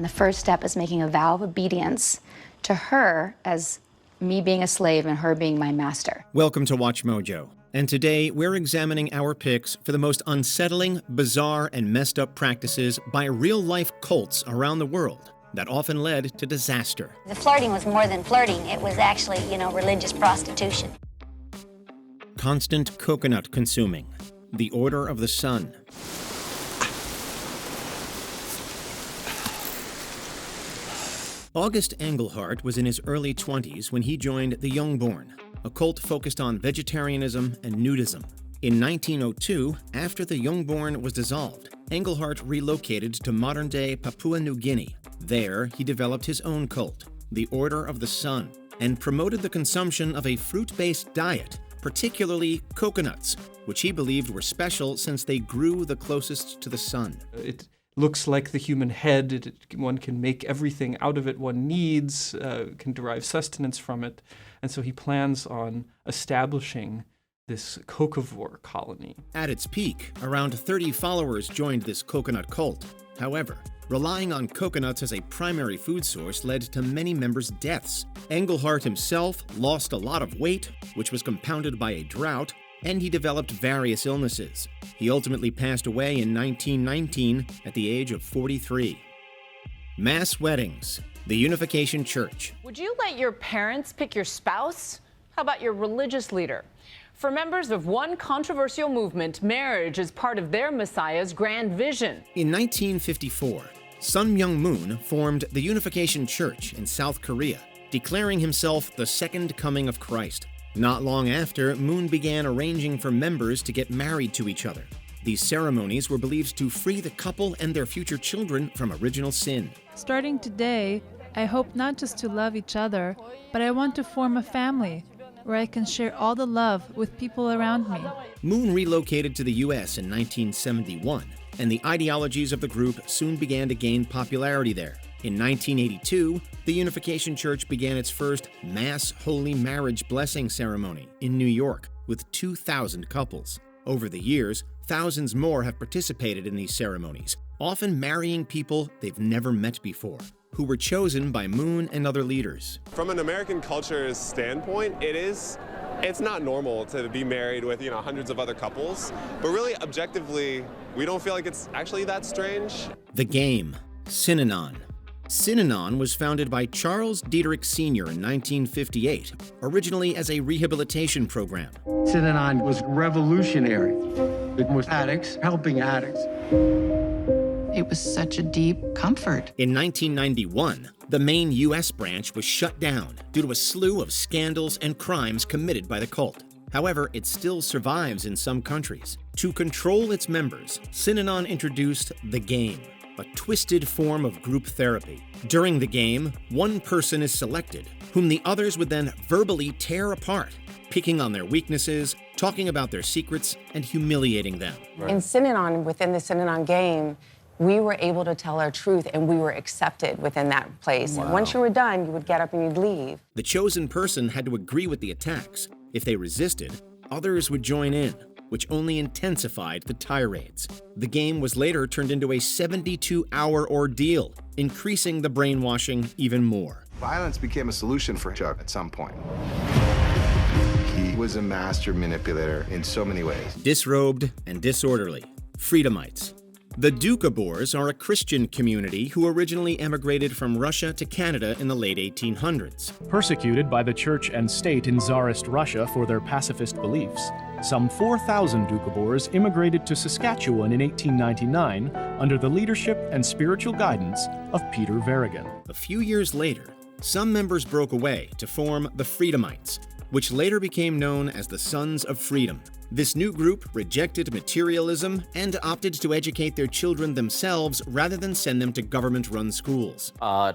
The first step is making a vow of obedience to her as me being a slave and her being my master. Welcome to Watch Mojo. And today we're examining our picks for the most unsettling, bizarre, and messed up practices by real-life cults around the world that often led to disaster. The flirting was more than flirting. It was actually, religious prostitution. Constant coconut consuming. The Order of the Sun. August Engelhardt was in his early 20s when he joined the Youngborn, a cult focused on vegetarianism and nudism. In 1902, after the Youngborn was dissolved, Engelhardt relocated to modern-day Papua New Guinea. There, he developed his own cult, the Order of the Sun, and promoted the consumption of a fruit-based diet, particularly coconuts, which he believed were special since they grew the closest to the sun. It looks like the human head. One can make everything out of it one needs, can derive sustenance from it. And so he plans on establishing this cocovore colony. At its peak, around 30 followers joined this coconut cult. However, relying on coconuts as a primary food source led to many members' deaths. Engelhardt himself lost a lot of weight, which was compounded by a drought, and he developed various illnesses. He ultimately passed away in 1919 at the age of 43. Mass weddings. The Unification Church. Would you let your parents pick your spouse? How about your religious leader? For members of one controversial movement, marriage is part of their Messiah's grand vision. In 1954, Sun Myung Moon formed the Unification Church in South Korea, declaring himself the second coming of Christ. Not long after, Moon began arranging for members to get married to each other. These ceremonies were believed to free the couple and their future children from original sin. Starting today, I hope not just to love each other, but I want to form a family where I can share all the love with people around me. Moon relocated to the U.S. in 1971, and the ideologies of the group soon began to gain popularity there. In 1982, the Unification Church began its first mass holy marriage blessing ceremony in New York with 2,000 couples. Over the years, thousands more have participated in these ceremonies, often marrying people they've never met before, who were chosen by Moon and other leaders. From an American culture's standpoint, it's not normal to be married with, hundreds of other couples, but really objectively, we don't feel like it's actually that strange. The Game. Synanon. Synanon was founded by Charles Dietrich Sr. in 1958, originally as a rehabilitation program. Synanon was revolutionary. It was addicts helping addicts. It was such a deep comfort. In 1991, the main U.S. branch was shut down due to a slew of scandals and crimes committed by the cult. However, it still survives in some countries. To control its members, Synanon introduced The Game, a twisted form of group therapy. During the game, one person is selected, whom the others would then verbally tear apart, picking on their weaknesses, talking about their secrets, and humiliating them. In Synanon, within the Synanon game, we were able to tell our truth and we were accepted within that place. Wow. Once you were done, you would get up and you'd leave. The chosen person had to agree with the attacks. If they resisted, others would join in, which only intensified the tirades. The game was later turned into a 72-hour ordeal, increasing the brainwashing even more. Violence became a solution for Chuck at some point. He was a master manipulator in so many ways. Disrobed and disorderly. Freedomites. The Doukhobors are a Christian community who originally emigrated from Russia to Canada in the late 1800s. Persecuted by the church and state in Tsarist Russia for their pacifist beliefs, some 4,000 Doukhobors immigrated to Saskatchewan in 1899 under the leadership and spiritual guidance of Peter Verrigan. A few years later, some members broke away to form the Freedomites, which later became known as the Sons of Freedom. This new group rejected materialism and opted to educate their children themselves rather than send them to government-run schools.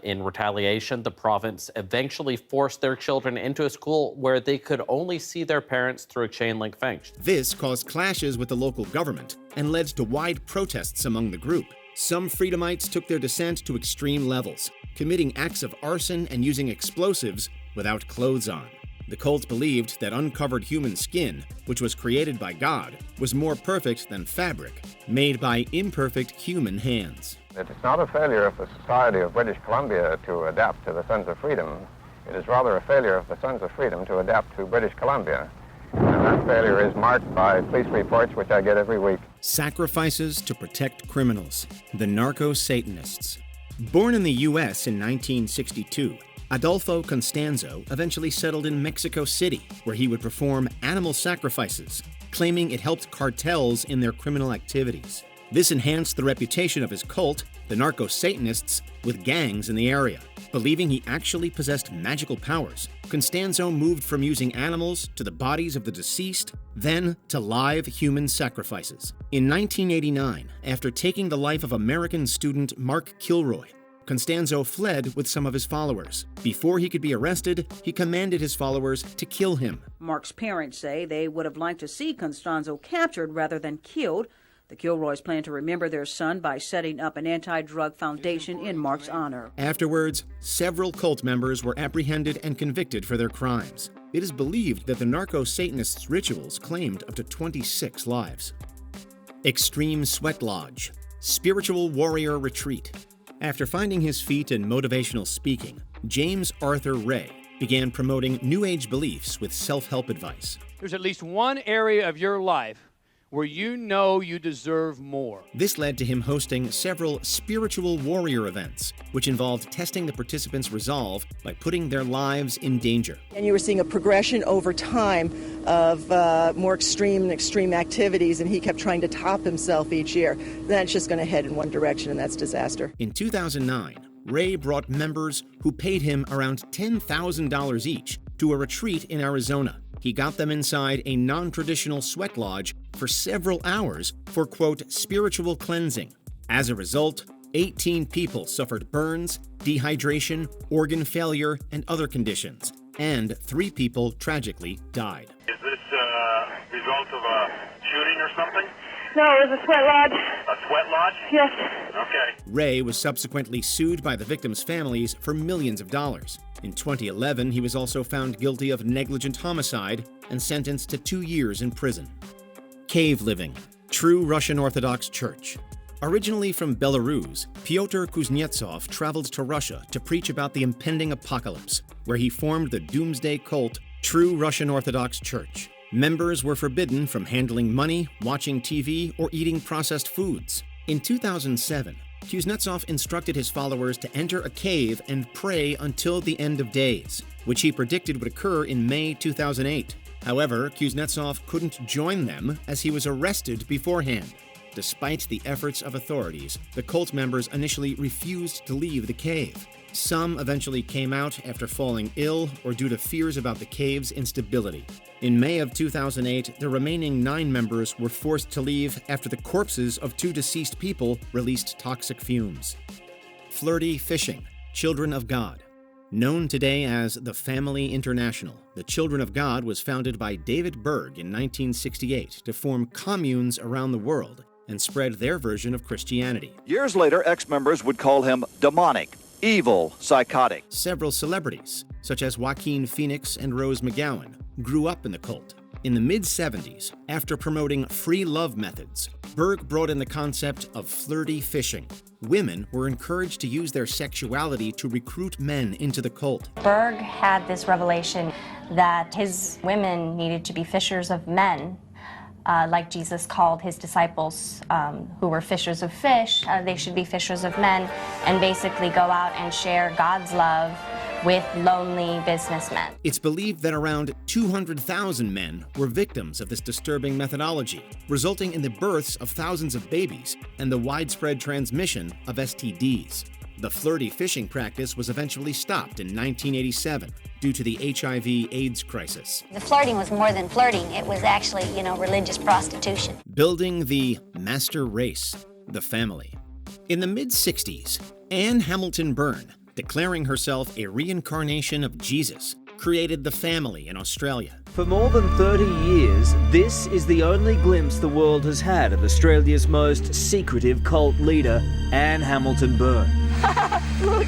In retaliation, the province eventually forced their children into a school where they could only see their parents through a chain-link fence. This caused clashes with the local government and led to wide protests among the group. Some Freedomites took their dissent to extreme levels, committing acts of arson and using explosives without clothes on. The cult believed that uncovered human skin, which was created by God, was more perfect than fabric, made by imperfect human hands. It is not a failure of the Society of British Columbia to adapt to the Sons of Freedom. It is rather a failure of the Sons of Freedom to adapt to British Columbia. And that failure is marked by police reports, which I get every week. Sacrifices to protect criminals, the Narcosatanists. Born in the U.S. in 1962, Adolfo Constanzo eventually settled in Mexico City, where he would perform animal sacrifices, claiming it helped cartels in their criminal activities. This enhanced the reputation of his cult, the Narcosatanists, with gangs in the area. Believing he actually possessed magical powers, Constanzo moved from using animals to the bodies of the deceased, then to live human sacrifices. In 1989, after taking the life of American student Mark Kilroy, Constanzo fled with some of his followers. Before he could be arrested, he commanded his followers to kill him. Mark's parents say they would have liked to see Constanzo captured rather than killed. The Kilroys plan to remember their son by setting up an anti-drug foundation in Mark's honor. Afterwards, several cult members were apprehended and convicted for their crimes. It is believed that the Narco-Satanists' rituals claimed up to 26 lives. Extreme Sweat Lodge, Spiritual Warrior Retreat. After finding his feet in motivational speaking, James Arthur Ray began promoting New Age beliefs with self-help advice. There's at least one area of your life where you know you deserve more. This led to him hosting several spiritual warrior events, which involved testing the participants' resolve by putting their lives in danger. And you were seeing a progression over time of more extreme activities, and he kept trying to top himself each year. Then it's just going to head in one direction, and that's disaster. In 2009, Ray brought members who paid him around $10,000 each to a retreat in Arizona. He got them inside a non-traditional sweat lodge for several hours for, quote, spiritual cleansing. As a result, 18 people suffered burns, dehydration, organ failure, and other conditions, and 3 people tragically died. Is this a result of a shooting or something? No, it was a sweat lodge. A sweat lodge? Yes. Okay. Ray was subsequently sued by the victims' families for millions of dollars. In 2011, he was also found guilty of negligent homicide and sentenced to 2 years in prison. Cave living, true Russian Orthodox Church. Originally from Belarus, Pyotr Kuznetsov traveled to Russia to preach about the impending apocalypse, where he formed the doomsday cult, True Russian Orthodox Church. Members were forbidden from handling money, watching TV, or eating processed foods. In 2007, Kuznetsov instructed his followers to enter a cave and pray until the end of days, which he predicted would occur in May 2008. However, Kuznetsov couldn't join them as he was arrested beforehand. Despite the efforts of authorities, the cult members initially refused to leave the cave. Some eventually came out after falling ill or due to fears about the cave's instability. In May of 2008, the remaining 9 members were forced to leave after the corpses of 2 deceased people released toxic fumes. Flirty fishing, Children of God. Known today as the Family International, the Children of God was founded by David Berg in 1968 to form communes around the world and spread their version of Christianity. Years later, ex-members would call him demonic, evil, psychotic. Several celebrities, such as Joaquin Phoenix and Rose McGowan, grew up in the cult. In the mid-70s, after promoting free love methods, Berg brought in the concept of flirty fishing. Women were encouraged to use their sexuality to recruit men into the cult. Berg had this revelation that his women needed to be fishers of men. Like Jesus called his disciples who were fishers of fish, they should be fishers of men and basically go out and share God's love with lonely businessmen. It's believed that around 200,000 men were victims of this disturbing methodology, resulting in the births of thousands of babies and the widespread transmission of STDs. The flirty fishing practice was eventually stopped in 1987 due to the HIV/AIDS crisis. The flirting was more than flirting. It was actually, religious prostitution. Building the master race, the family. In the mid-60s, Anne Hamilton Byrne, declaring herself a reincarnation of Jesus, created the family in Australia. For more than 30 years, this is the only glimpse the world has had of Australia's most secretive cult leader, Anne Hamilton Byrne. Look.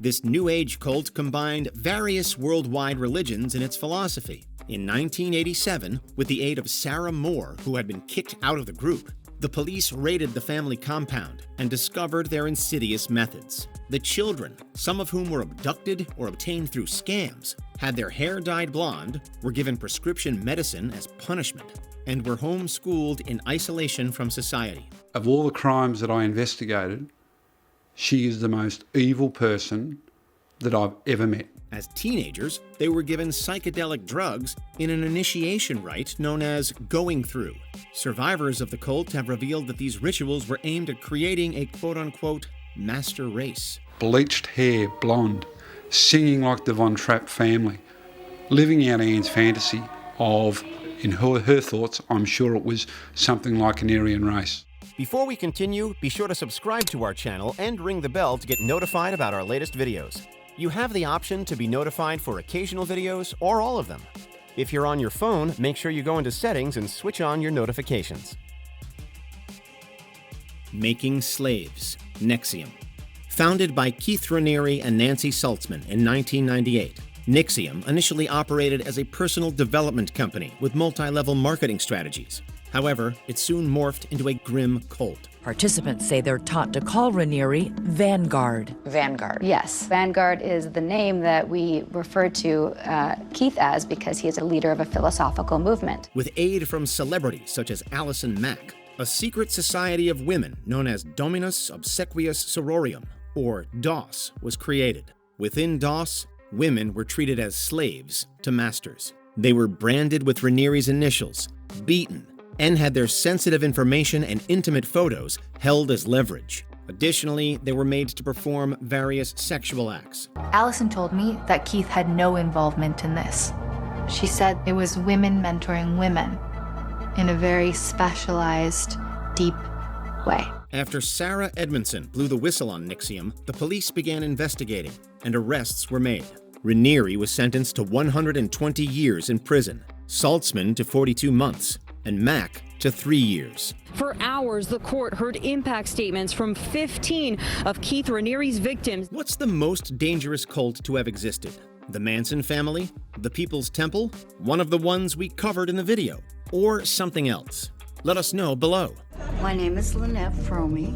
This New Age cult combined various worldwide religions in its philosophy. In 1987, with the aid of Sarah Moore, who had been kicked out of the group, The police raided the family compound and discovered their insidious methods. The children, some of whom were abducted or obtained through scams, had their hair dyed blonde, were given prescription medicine as punishment, and were homeschooled in isolation from society. Of all the crimes that I investigated, she is the most evil person that I've ever met. As teenagers, they were given psychedelic drugs in an initiation rite known as going through. Survivors of the cult have revealed that these rituals were aimed at creating a quote-unquote master race. Bleached hair, blonde, singing like the Von Trapp family, living out Anne's fantasy of, in her thoughts, I'm sure it was something like an Aryan race. Before we continue, be sure to subscribe to our channel and ring the bell to get notified about our latest videos. You have the option to be notified for occasional videos or all of them. If you're on your phone, make sure you go into Settings and switch on your notifications. Making Slaves, NXIVM. Founded by Keith Raniere and Nancy Saltzman in 1998, NXIVM initially operated as a personal development company with multi-level marketing strategies. However, it soon morphed into a grim cult. Participants say they're taught to call Raniere Vanguard. Vanguard. Yes, Vanguard is the name that we refer to Keith as because he is a leader of a philosophical movement. With aid from celebrities such as Allison Mack, a secret society of women known as Dominus Obsequious Sororium, or DOS, was created. Within DOS, women were treated as slaves to masters. They were branded with Raniere's initials, beaten, and had their sensitive information and intimate photos held as leverage. Additionally, they were made to perform various sexual acts. Allison told me that Keith had no involvement in this. She said it was women mentoring women in a very specialized, deep way. After Sarah Edmondson blew the whistle on NXIVM, the police began investigating, and arrests were made. Raniere was sentenced to 120 years in prison, Saltzman to 42 months, and Mack to 3 years. For hours, the court heard impact statements from 15 of Keith Raniere's victims. What's the most dangerous cult to have existed? The Manson Family? The People's Temple? One of the ones we covered in the video? Or something else? Let us know below. My name is Lynette Fromey.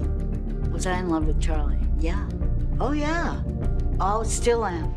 Was I in love with Charlie? Yeah. Oh, yeah. Oh, still am.